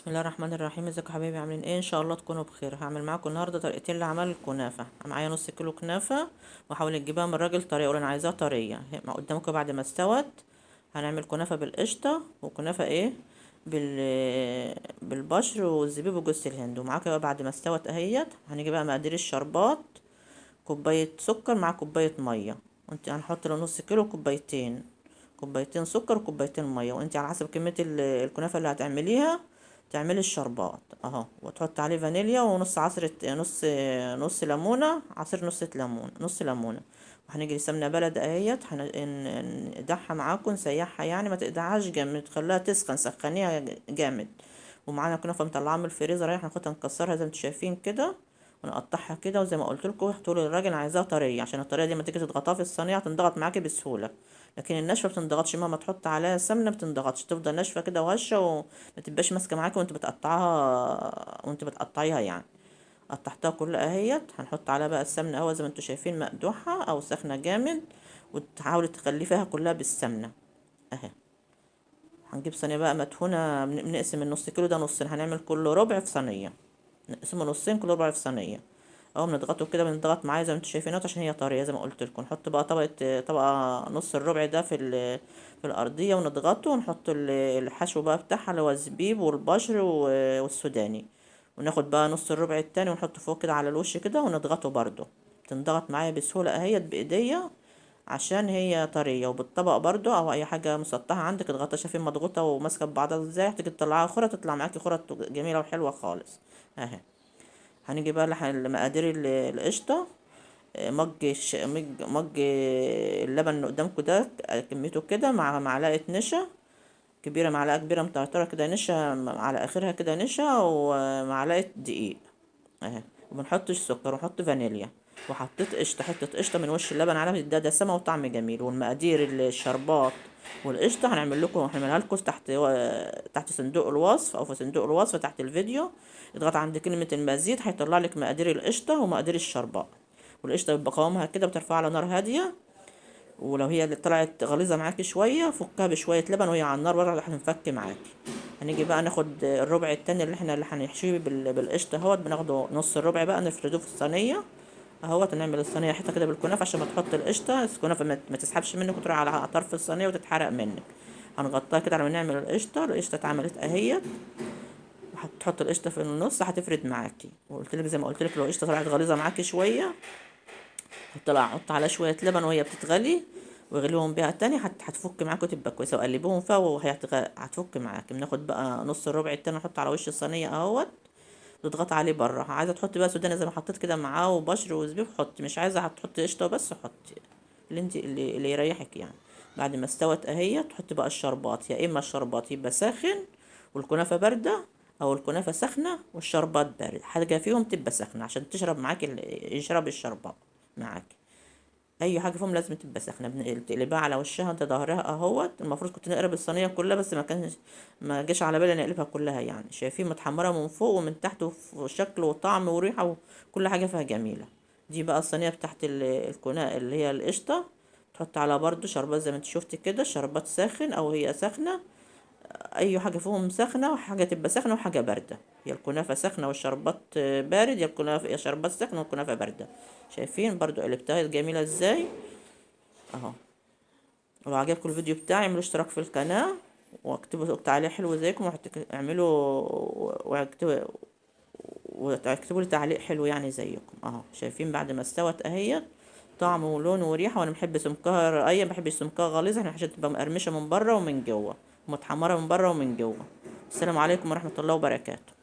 بسم الله الرحمن الرحيم. ازيكم يا حبايبي؟ عاملين ايه؟ ان شاء الله تكونوا بخير. هعمل معاكم النهارده طريقتين لعمل الكنافه. معايا نص كيلو كنافه، وحاول تجيبها من الراجل طريه، ولا انا عايزاها طريه ما قدامكم. بعد ما استوت هنعمل كنافه بالقشطه، وكنافه ايه بالبشر والزبيب وجوز الهند. ومعاك بقى بعد ما استوت اهيت هنيجي بقى مقادير الشربات: كوبايه سكر مع كوبايه ميه. وانت هنحط لنص كيلو كوبايتين سكر وكوبايتين ميه، وانت على حسب كميه الكنافه اللي هتعمليها تعملي الشربات اهو. وتحط عليه فانيليا ونص عصرة نص ليمونه، عصير نص ليمونه. وهنيجي سمنه بلد اهيت ندعها معاكم، نسيحها يعني ما تقدعهاش جامد، خليها تسخن، سخنيها جامد. ومعانا كنافه مطلعاها من الفريزر اهي، هناخدها نكسرها زي ما انتم شايفين كده، ونقطعها كده. وزي ما قلت لكم تقول للراجل عايزاها طريه، عشان الطريه دي لما تيجي تضغطها في الصينيه هتنضغط معاكي بسهوله. لكن الناشفه بتنضغطش، مهما تحط عليها سمنه بتنضغطش، تفضل ناشفه كده وهشه، وما تبقاش ماسكه معاكي وانت بتقطعيها يعني. قطعتها كلها اهيت. هنحط عليها بقى السمنه اهو زي ما انتم شايفين، مقدوحه او سخنه جامد، وتحاولي تخليها كلها بالسمنه اهي. هنجيب صينيه بقى مدهونه، بنقسم النص كيلو ده نصين، هنعمل كله ربع في صينيه، نقسمه نصين كل ربع في صينيه اهو. بنضغطه كده، بنضغط معاه زي ما انتم شايفين اهو، عشان هي طريه زي ما قلت لكم. نحط بقى طبقه نص الربع ده في الارضيه، ونضغطه ونحط الحشو بقى بتاعها اللي هو الزبيب والبشر والسوداني. وناخد بقى نص الربع التاني ونحطه فوق كده على الوش كده، ونضغطه برضو. بتنضغط معايا بسهوله اهيت بايديا، عشان هي طريه. وبالطبق برضو او اي حاجه مسطحه عندك اضغطها، شايفين مضغوطه وماسكه ببعضها ازاي؟ تيجي تطلعها خرة تطلع معاكي خرة جميله وحلوه خالص اهي. هنيجي بقى لمقادير القشطة: مج اللبن اللي قدامكم ده، كميته كده، مع معلقة نشا كبيرة، معلقة كبيرة مطرطرة كده نشا على آخرها كده نشا، ومعلقة دقيق اهي. ومنحطش سكر، ونحط فانيليا. وحطيت حتة قشطة من وش اللبن على ده دسمة وطعم جميل. والمقادير الشربات والقشطة هنعملها لكم تحت صندوق الوصف، او في صندوق الوصف تحت الفيديو. اضغط عند كلمة المزيد، هيطلع لك مقادير القشطة ومقادير الشربات. والقشطة بيبقى قوامها كده، بترفعها على نار هادية. ولو هي اللي طلعت غليظة معاكي شوية، فكها بشوية لبن وهي على النار برضه هتنفك معاكي. هنيجي بقى ناخد الربع التاني اللي هنحشيه بالقشطة اهوت. بناخده نص الربع بقى نفرده في الصينية اهوت. نعمل الصينية حتة كده بالكنافة، عشان ما تحط الكنافة ما تسحبش منك وتروح على طرف الصينية وتتحرق منك. هنغطيها كده على ما نعمل القشطة اتعملت اهيت. وهتحط القشطة في النص هتفرد معاكي. وقلت لك زي ما قلت لك، لو القشطة طلعت غليظة معاكي شوية، حط عليها شوية لبن وهي بتتغلي، وغليهم بيها تاني هتفك معاك وتبقى كويسة. وقلبوهم فيها وهي هتفك معاك. بناخد بقى نص الربع التاني نحط على وش الصينية اهوت، تضغط عليه بره. عايزة تحط بقى سوداني زي ما حطيت كده معاه وبشر وزبيب حطي، مش عايزة هتحطي قشطة بس حطي اللي يريحك يعني. بعد ما استوت اهي تحط بقى الشربات، يا اما الشربات يبقى ساخن والكنافة باردة، او الكنافة سخنة والشربات بارد. حاجة فيهم تبقى سخنة عشان تشرب معاك يشرب الشربات معاك. اي حاجه فيهم لازم تبقى سخنه. بنقلبها على وشها انت ظهرها اهوت. المفروض كنت نقلب الصينيه كلها، بس ما جاش على بالي نقلبها كلها يعني. شايفين متحمره من فوق ومن تحت، وشكل وطعم وريحه وكل حاجه فيها جميله. دي بقى الصينيه بتاعت الكنافه اللي هي القشطه. تحط على برضو شربات زي ما انت شفتي كده، الشربات ساخن او هي ساخنه. اي حاجه فيهم سخنه، وحاجه تبقى سخنه وحاجه بارده. يا الكنافه سخنه والشربات بارد، يا الكنافه يا شربات سخنه والكنافه بارده. شايفين برضو قلبتها جميله ازاي اهو. لو عجبكم الفيديو بتاعي اعملوا اشتراك في القناه، واكتبوا تعليق حلو زيكم، اعملوا واكتبوا لي تعليق حلو يعني زيكم اهو. شايفين بعد ما استوت اهي، طعم ولون وريحه. وانا بحب سمكها رقيق، ما بحبش سمكها غليظه عشان تبقى مقرمشه من بره ومن جوه، ومتحمره من بره ومن جوه. السلام عليكم ورحمه الله وبركاته.